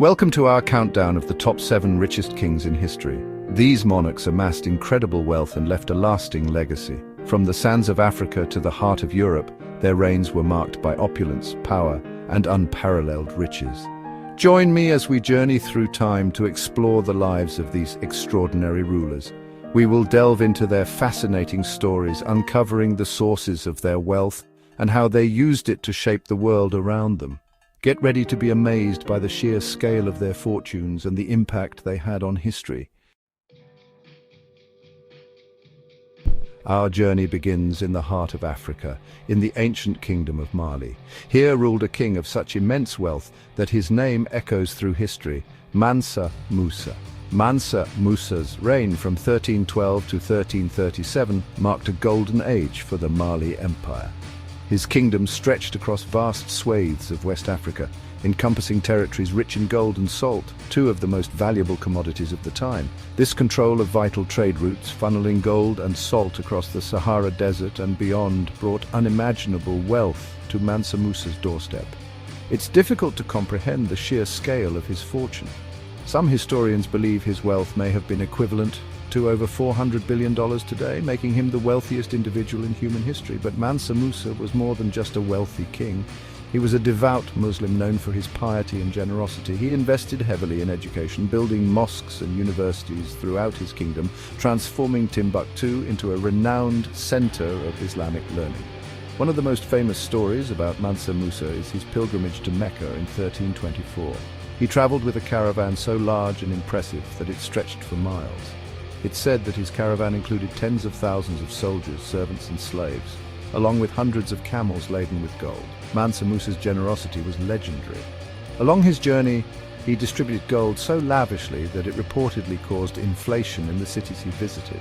Welcome to our countdown of the top 7 richest kings in history. These monarchs amassed incredible wealth and left a lasting legacy. From the sands of Africa to the heart of Europe, their reigns were marked by opulence, power, and unparalleled riches. Join me as we journey through time to explore the lives of these extraordinary rulers. We will delve into their fascinating stories, uncovering the sources of their wealth and how they used it to shape the world around them. Get ready to be amazed by the sheer scale of their fortunes and the impact they had on history. Our journey begins in the heart of Africa, in the ancient kingdom of Mali. Here ruled a king of such immense wealth that his name echoes through history, Mansa Musa. Mansa Musa's reign from 1312 to 1337 marked a golden age for the Mali Empire. His kingdom stretched across vast swathes of West Africa, encompassing territories rich in gold and salt, two of the most valuable commodities of the time. This control of vital trade routes, funneling gold and salt across the Sahara Desert and beyond, brought unimaginable wealth to Mansa Musa's doorstep. It's difficult to comprehend the sheer scale of his fortune. Some historians believe his wealth may have been equivalent to over $400 billion today, making him the wealthiest individual in human history. But Mansa Musa was more than just a wealthy king. He was a devout Muslim known for his piety and generosity. He invested heavily in education, building mosques and universities throughout his kingdom, transforming Timbuktu into a renowned center of Islamic learning. One of the most famous stories about Mansa Musa is his pilgrimage to Mecca in 1324. He traveled with a caravan so large and impressive that it stretched for miles. It's said that his caravan included tens of thousands of soldiers, servants and slaves, along with hundreds of camels laden with gold. Mansa Musa's generosity was legendary. Along his journey, he distributed gold so lavishly that it reportedly caused inflation in the cities he visited.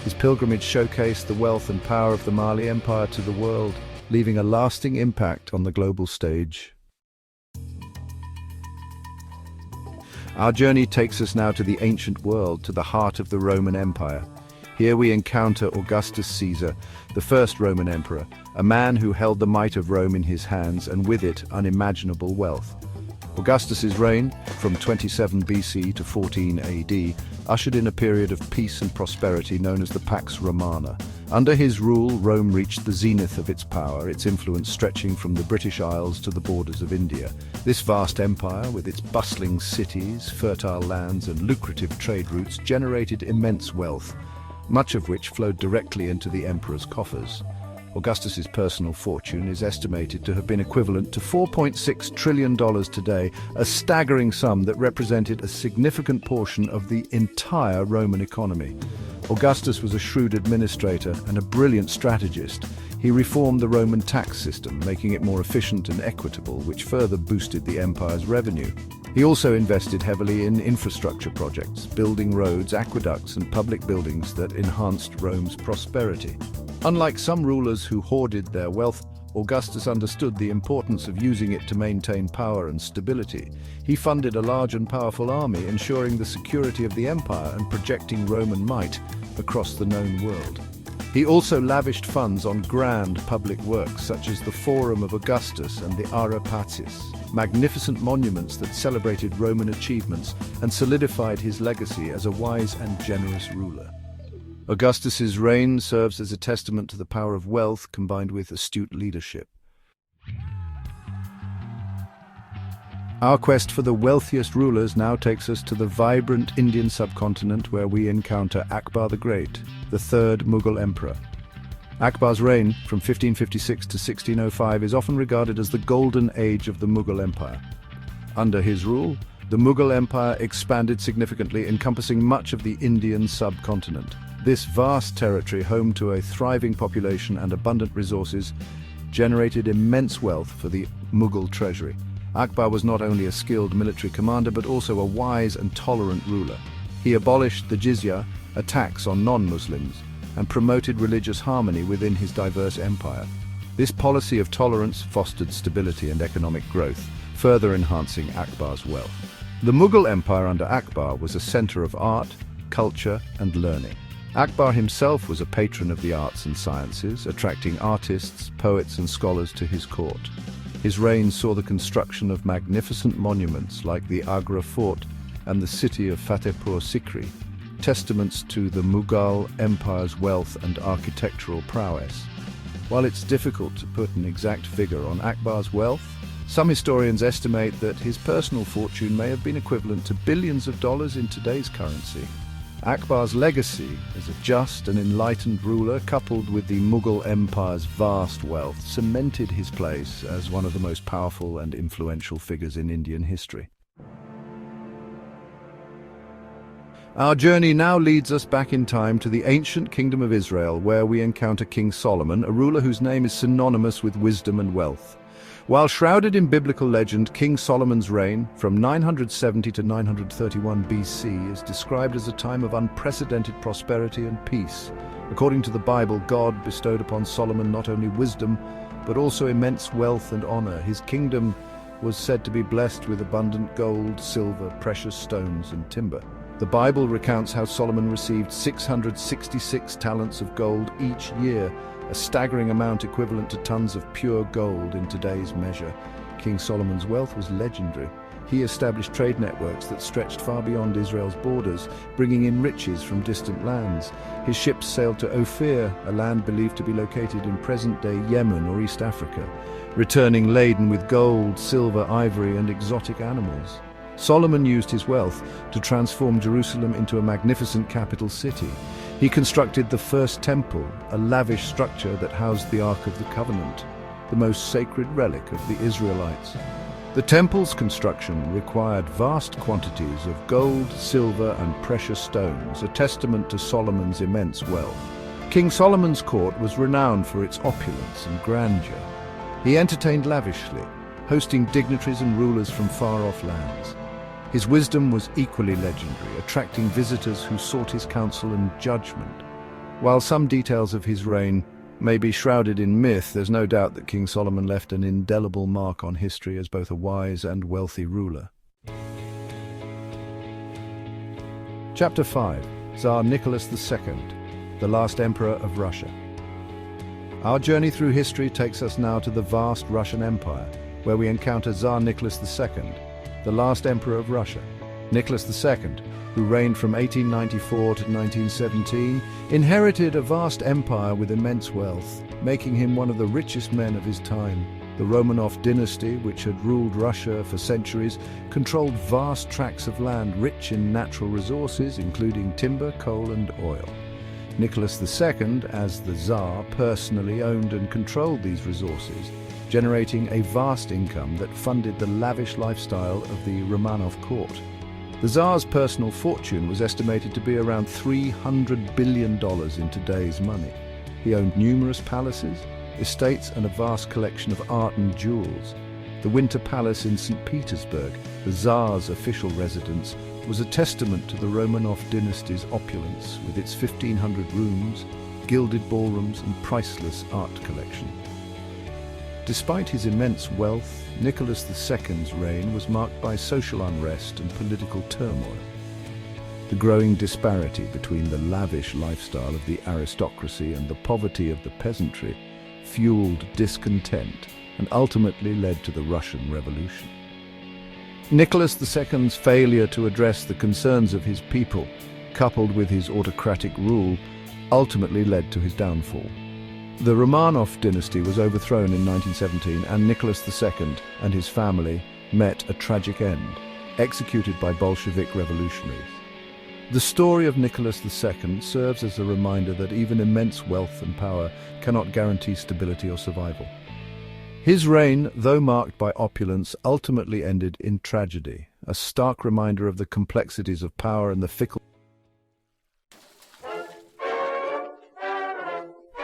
His pilgrimage showcased the wealth and power of the Mali Empire to the world, leaving a lasting impact on the global stage. Our journey takes us now to the ancient world, to the heart of the Roman Empire. Here we encounter Augustus Caesar, the first Roman emperor, a man who held the might of Rome in his hands and with it unimaginable wealth. Augustus's reign, from 27 BC to 14 AD, ushered in a period of peace and prosperity known as the Pax Romana. Under his rule, Rome reached the zenith of its power, its influence stretching from the British Isles to the borders of India. This vast empire, with its bustling cities, fertile lands and lucrative trade routes, generated immense wealth, much of which flowed directly into the emperor's coffers. Augustus's personal fortune is estimated to have been equivalent to $4.6 trillion today, a staggering sum that represented a significant portion of the entire Roman economy. Augustus was a shrewd administrator and a brilliant strategist. He reformed the Roman tax system, making it more efficient and equitable, which further boosted the empire's revenue. He also invested heavily in infrastructure projects, building roads, aqueducts, and public buildings that enhanced Rome's prosperity. Unlike some rulers who hoarded their wealth, Augustus understood the importance of using it to maintain power and stability. He funded a large and powerful army, ensuring the security of the empire and projecting Roman might across the known world. He also lavished funds on grand public works such as the Forum of Augustus and the Ara Pacis, magnificent monuments that celebrated Roman achievements and solidified his legacy as a wise and generous ruler. Augustus's reign serves as a testament to the power of wealth combined with astute leadership. Our quest for the wealthiest rulers now takes us to the vibrant Indian subcontinent, where we encounter Akbar the Great, the third Mughal emperor. Akbar's reign, from 1556 to 1605, is often regarded as the golden age of the Mughal Empire. Under his rule, the Mughal Empire expanded significantly, encompassing much of the Indian subcontinent. This vast territory, home to a thriving population and abundant resources, generated immense wealth for the Mughal treasury. Akbar was not only a skilled military commander but also a wise and tolerant ruler. He abolished the jizya, a tax on non-Muslims, and promoted religious harmony within his diverse empire. This policy of tolerance fostered stability and economic growth, further enhancing Akbar's wealth. The Mughal Empire under Akbar was a center of art, culture, and learning. Akbar himself was a patron of the arts and sciences, attracting artists, poets, and scholars to his court. His reign saw the construction of magnificent monuments like the Agra Fort and the city of Fatehpur Sikri, testaments to the Mughal Empire's wealth and architectural prowess. While it's difficult to put an exact figure on Akbar's wealth, some historians estimate that his personal fortune may have been equivalent to billions of dollars in today's currency. Akbar's legacy as a just and enlightened ruler, coupled with the Mughal Empire's vast wealth, cemented his place as one of the most powerful and influential figures in Indian history. Our journey now leads us back in time to the ancient kingdom of Israel, where we encounter King Solomon, a ruler whose name is synonymous with wisdom and wealth. While shrouded in biblical legend, King Solomon's reign, from 970 to 931 BC, is described as a time of unprecedented prosperity and peace. According to the Bible, God bestowed upon Solomon not only wisdom, but also immense wealth and honor. His kingdom was said to be blessed with abundant gold, silver, precious stones, and timber. The Bible recounts how Solomon received 666 talents of gold each year, a staggering amount equivalent to tons of pure gold in today's measure. King Solomon's wealth was legendary. He established trade networks that stretched far beyond Israel's borders, bringing in riches from distant lands. His ships sailed to Ophir, a land believed to be located in present-day Yemen or East Africa, returning laden with gold, silver, ivory, and exotic animals. Solomon used his wealth to transform Jerusalem into a magnificent capital city. He constructed the first temple, a lavish structure that housed the Ark of the Covenant, the most sacred relic of the Israelites. The temple's construction required vast quantities of gold, silver, and precious stones, a testament to Solomon's immense wealth. King Solomon's court was renowned for its opulence and grandeur. He entertained lavishly, hosting dignitaries and rulers from far-off lands. His wisdom was equally legendary, attracting visitors who sought his counsel and judgment. While some details of his reign may be shrouded in myth, there's no doubt that King Solomon left an indelible mark on history as both a wise and wealthy ruler. Chapter 5. Tsar Nicholas II, the last emperor of Russia. Our journey through history takes us now to the vast Russian Empire, where we encounter Tsar Nicholas II, the last emperor of Russia. Nicholas II, who reigned from 1894 to 1917, inherited a vast empire with immense wealth, making him one of the richest men of his time. The Romanov dynasty, which had ruled Russia for centuries, controlled vast tracts of land rich in natural resources, including timber, coal, and oil. Nicholas II, as the Tsar, personally owned and controlled these resources, generating a vast income that funded the lavish lifestyle of the Romanov court. The Tsar's personal fortune was estimated to be around $300 billion in today's money. He owned numerous palaces, estates, and a vast collection of art and jewels. The Winter Palace in St. Petersburg, the Tsar's official residence, was a testament to the Romanov dynasty's opulence, with its 1,500 rooms, gilded ballrooms, and priceless art collection. Despite his immense wealth, Nicholas II's reign was marked by social unrest and political turmoil. The growing disparity between the lavish lifestyle of the aristocracy and the poverty of the peasantry fueled discontent and ultimately led to the Russian Revolution. Nicholas II's failure to address the concerns of his people, coupled with his autocratic rule, ultimately led to his downfall. The Romanov dynasty was overthrown in 1917, and Nicholas II and his family met a tragic end, executed by Bolshevik revolutionaries. The story of Nicholas II serves as a reminder that even immense wealth and power cannot guarantee stability or survival. His reign, though marked by opulence, ultimately ended in tragedy, a stark reminder of the complexities of power and the fickle.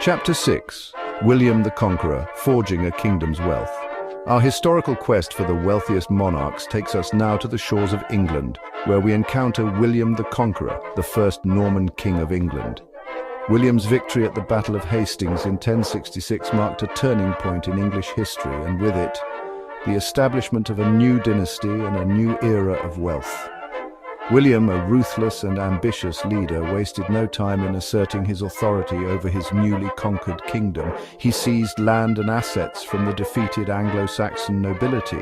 Chapter 6. William the Conqueror, Forging a Kingdom's Wealth. Our historical quest for the wealthiest monarchs takes us now to the shores of England, where we encounter William the Conqueror, the first Norman king of England. William's victory at the Battle of Hastings in 1066 marked a turning point in English history, and with it, the establishment of a new dynasty and a new era of wealth. William, a ruthless and ambitious leader, wasted no time in asserting his authority over his newly conquered kingdom. He seized land and assets from the defeated Anglo-Saxon nobility,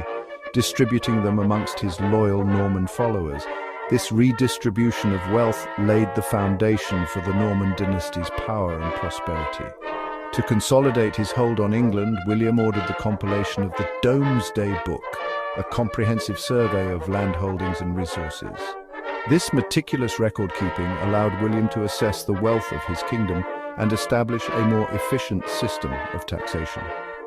distributing them amongst his loyal Norman followers. This redistribution of wealth laid the foundation for the Norman dynasty's power and prosperity. To consolidate his hold on England, William ordered the compilation of the Domesday Book, a comprehensive survey of landholdings and resources. This meticulous record-keeping allowed William to assess the wealth of his kingdom and establish a more efficient system of taxation.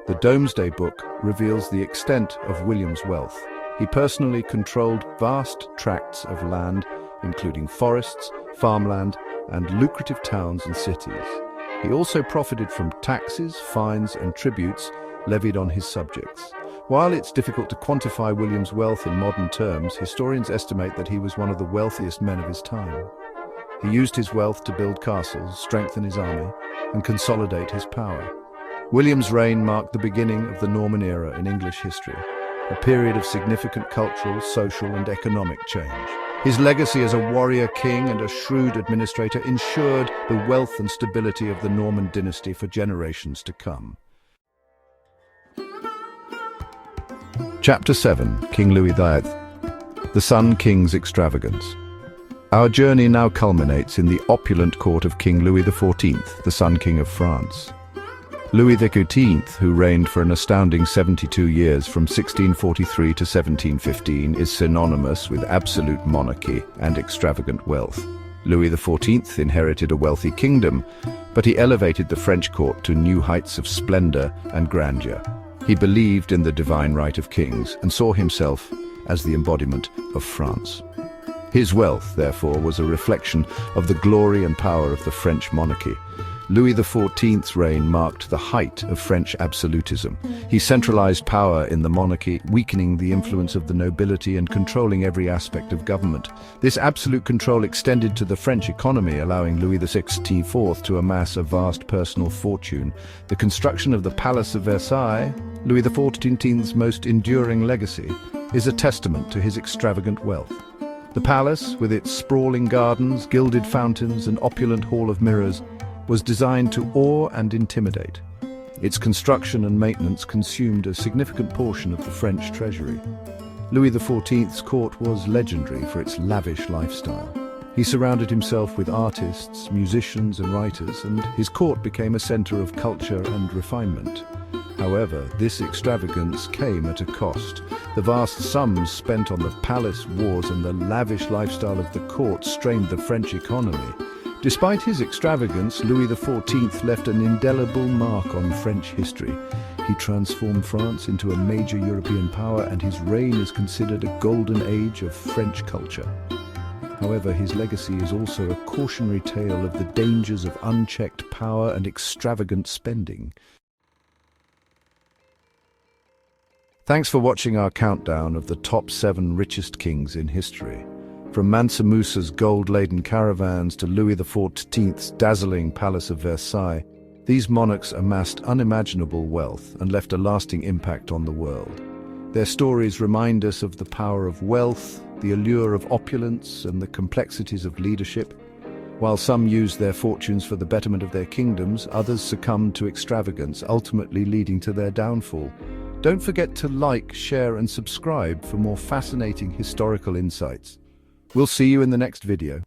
The Domesday Book reveals the extent of William's wealth. He personally controlled vast tracts of land, including forests, farmland, and lucrative towns and cities. He also profited from taxes, fines, and tributes levied on his subjects. While it's difficult to quantify William's wealth in modern terms, historians estimate that he was one of the wealthiest men of his time. He used his wealth to build castles, strengthen his army, and consolidate his power. William's reign marked the beginning of the Norman era in English history, a period of significant cultural, social, and economic change. His legacy as a warrior king and a shrewd administrator ensured the wealth and stability of the Norman dynasty for generations to come. Chapter 7. King Louis IX. The Sun King's Extravagance. Our journey now culminates in the opulent court of King Louis XIV, the Sun King of France. Louis XIV, who reigned for an astounding 72 years from 1643 to 1715, is synonymous with absolute monarchy and extravagant wealth. Louis XIV inherited a wealthy kingdom, but he elevated the French court to new heights of splendor and grandeur. He believed in the divine right of kings and saw himself as the embodiment of France. His wealth, therefore, was a reflection of the glory and power of the French monarchy. Louis XIV's reign marked the height of French absolutism. He centralized power in the monarchy, weakening the influence of the nobility and controlling every aspect of government. This absolute control extended to the French economy, allowing Louis XVI to amass a vast personal fortune. The construction of the Palace of Versailles, Louis XIV's most enduring legacy, is a testament to his extravagant wealth. The palace, with its sprawling gardens, gilded fountains, and opulent hall of mirrors, was designed to awe and intimidate. Its construction and maintenance consumed a significant portion of the French treasury. Louis XIV's court was legendary for its lavish lifestyle. He surrounded himself with artists, musicians, and writers, and his court became a center of culture and refinement. However, this extravagance came at a cost. The vast sums spent on the palace wars and the lavish lifestyle of the court strained the French economy. Despite his extravagance, Louis XIV left an indelible mark on French history. He transformed France into a major European power, and his reign is considered a golden age of French culture. However, his legacy is also a cautionary tale of the dangers of unchecked power and extravagant spending. Thanks for watching our countdown of the top 7 richest kings in history. From Mansa Musa's gold-laden caravans to Louis XIV's dazzling Palace of Versailles, these monarchs amassed unimaginable wealth and left a lasting impact on the world. Their stories remind us of the power of wealth, the allure of opulence, and the complexities of leadership. While some used their fortunes for the betterment of their kingdoms, others succumbed to extravagance, ultimately leading to their downfall. Don't forget to like, share, and subscribe for more fascinating historical insights. We'll see you in the next video.